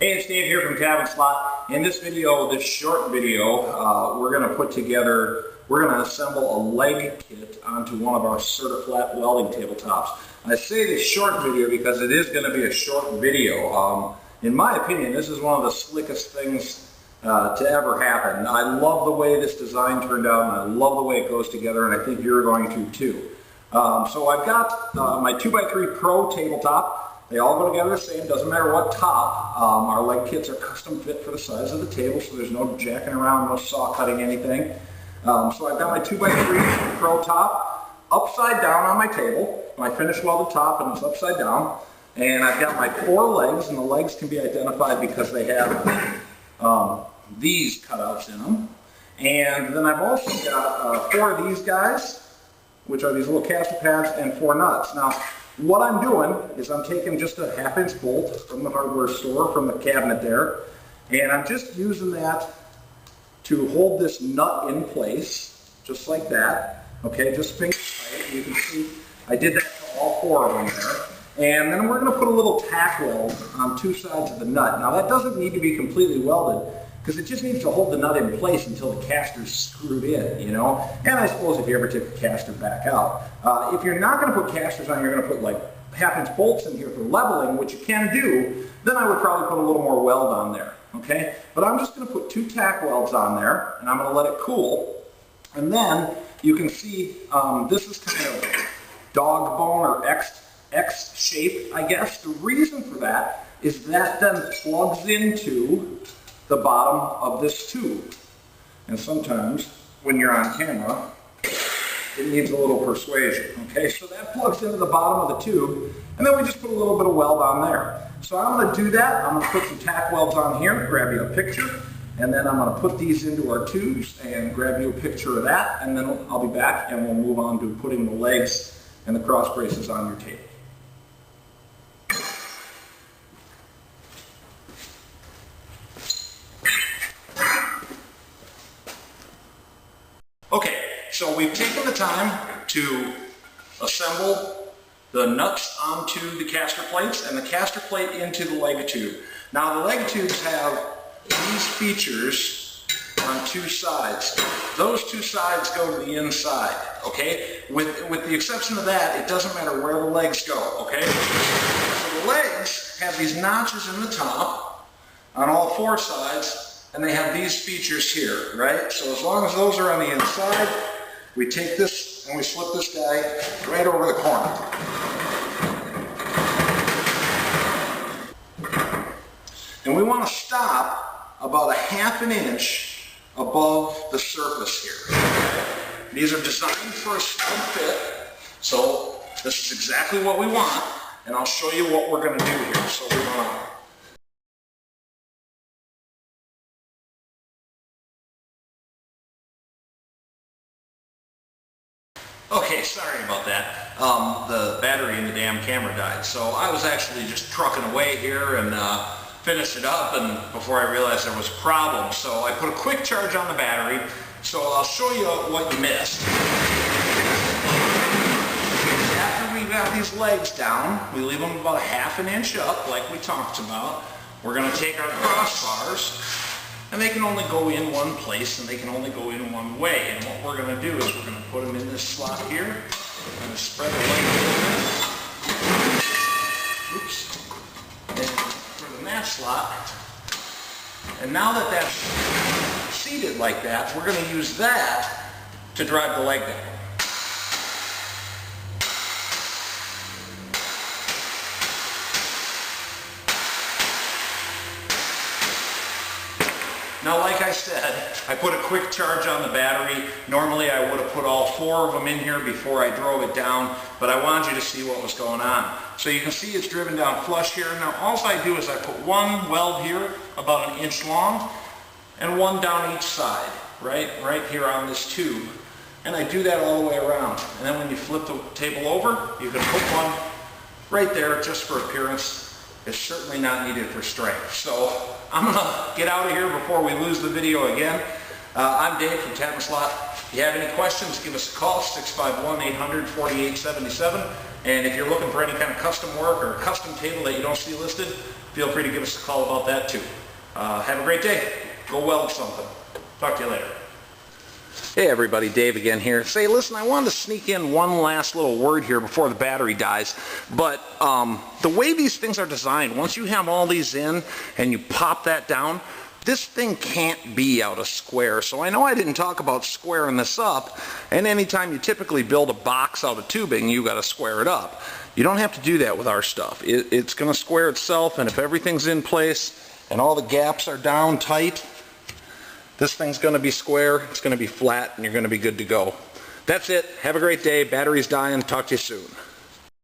Hey, it's Dave here from CertiFlat. In this video, this short video, we're going to assemble a leg kit onto one of our CertiFlat welding tabletops. I say this short video because it is going to be a short video. In my opinion, this is one of the slickest things to ever happen. I love the way this design turned out, and I love the way it goes together, and I think you're going to too. So I've got my 2x3 Pro tabletop. They all go together the same, doesn't matter what top. Our leg kits are custom fit for the size of the table, so there's no jacking around, no saw cutting anything. So I've got my 2x3 Pro top upside down on my table, my finished welded top, and it's upside down. And I've got my 4 legs, and the legs can be identified because they have these cutouts in them. And then I've also got 4 of these guys, which are these little caster pads, and 4 nuts. Now, what I'm doing is I'm taking just a 1/2-inch bolt from the hardware store, from the cabinet there, and I'm just using that to hold this nut in place, just like that. Okay, just finger tight. You can see I did that to all 4 of them there. And then we're going to put a little tack weld on 2 sides of the nut. Now that doesn't need to be completely welded, because it just needs to hold the nut in place until the caster's screwed in, you know? And I suppose if you ever take the caster back out. If you're not going to put casters on, you're going to put like 1/2-inch bolts in here for leveling, which you can do, then I would probably put a little more weld on there, okay? But I'm just going to put 2 tack welds on there, and I'm going to let it cool. And then you can see this is kind of dog bone or X shape, I guess. The reason for that is that then plugs into the bottom of this tube. And sometimes when you're on camera, it needs a little persuasion. Okay, so that plugs into the bottom of the tube, and then we just put a little bit of weld on there. So I'm going to do that. I'm going to put some tack welds on here, grab you a picture, and then I'm going to put these into our tubes and grab you a picture of that, and then I'll be back and we'll move on to putting the legs and the cross braces on your table. Okay, so we've taken the time to assemble the nuts onto the caster plates and the caster plate into the leg tube. Now the leg tubes have these features on 2 sides. Those 2 sides go to the inside, okay? With the exception of that, it doesn't matter where the legs go, okay? So the legs have these notches in the top on all 4 sides, and they have these features here, right? So as long as those are on the inside, we take this and we slip this guy right over the corner. And we want to stop about 1/2 inch above the surface here. These are designed for a snug fit, so this is exactly what we want, and I'll show you what we're going to do here. So we're going to Okay, sorry about that. The battery in the damn camera died, so I was actually just trucking away here and finished it up, and before I realized there was a problem, so I put a quick charge on the battery, so I'll show you what you missed. After we got these legs down, we leave them about 1/2 inch up, like we talked about. We're going to take our crossbars, and they can only go in one place, and they can only go in one way. And what we're going to do is we're going to put them in this slot here. We're going to spread the leg a little bit. Oops. And put it in that slot. And now that that's seated like that, we're going to use that to drive the leg down. Now, like I said, I put a quick charge on the battery. Normally I would have put all 4 of them in here before I drove it down, but I wanted you to see what was going on. So you can see it's driven down flush here. Now all I do is I put 1 weld here, about 1 inch long, and 1 down each side, right here on this tube. And I do that all the way around. And then when you flip the table over, you can put 1 right there just for appearance. It's certainly not needed for strength. So I'm going to get out of here before we lose the video again. I'm Dave from CertiFlat. If you have any questions, give us a call, 651-800-4877. And if you're looking for any kind of custom work or a custom table that you don't see listed, feel free to give us a call about that too. Have a great day. Go weld something. Talk to you later. Hey everybody, Dave again here. Say, listen, I wanted to sneak in one last little word here before the battery dies, but the way these things are designed, once you have all these in and you pop that down, this thing can't be out of square. So I know I didn't talk about squaring this up, and anytime you typically build a box out of tubing, you got to square it up. You don't have to do that with our stuff. It's going to square itself, and if everything's in place and all the gaps are down tight, this thing's going to be square, it's going to be flat, and you're going to be good to go. That's it. Have a great day. Battery's dying. Talk to you soon.